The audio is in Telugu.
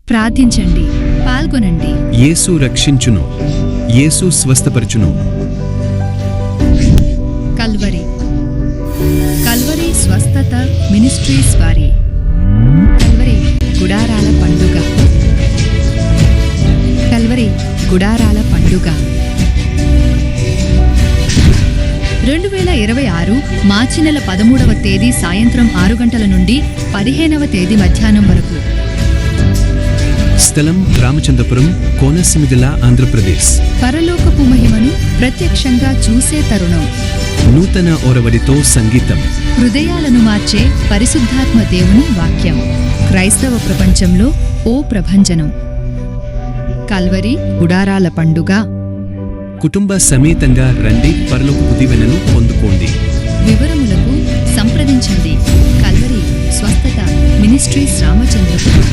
ప్రార్థించండి, పాల్గొనండి. యేసు రక్షించును, యేసు స్వస్థపరచును. కల్వరి కల్వరి స్వస్థత మినిస్ట్రీస్ వారి కల్వరి గుడారాల పండుగ. కల్వరి గుడారాల పండుగ 2026 మార్చి నెల 13వ తేదీ సాయంత్రం 6 గంటల నుండి 15వ తేదీ మధ్యాహ్నం వరకు. స్థలం రామచంద్రపురం, కోనసీమ, ఆంధ్రప్రదేశ్. పరలోకపు మహిమను ప్రత్యక్షంగా చూసే తరుణం. నూతన ఒరవడితో సంగీతం. హృదయాలను మార్చే పరిశుద్ధాత్మ దేవుని వాక్యం. క్రైస్తవ ప్రపంచంలో ఓ ప్రభంజనం. కల్వరి గుడారాల పండుగ. కుటుంబ సమేతంగా రండి, పరలోకపు దీవెనను పొందుకోండి. వివరములకు సంప్రదించండి. కల్వరి స్వస్థత మినిస్ట్రీస్ రామచంద్రపురం.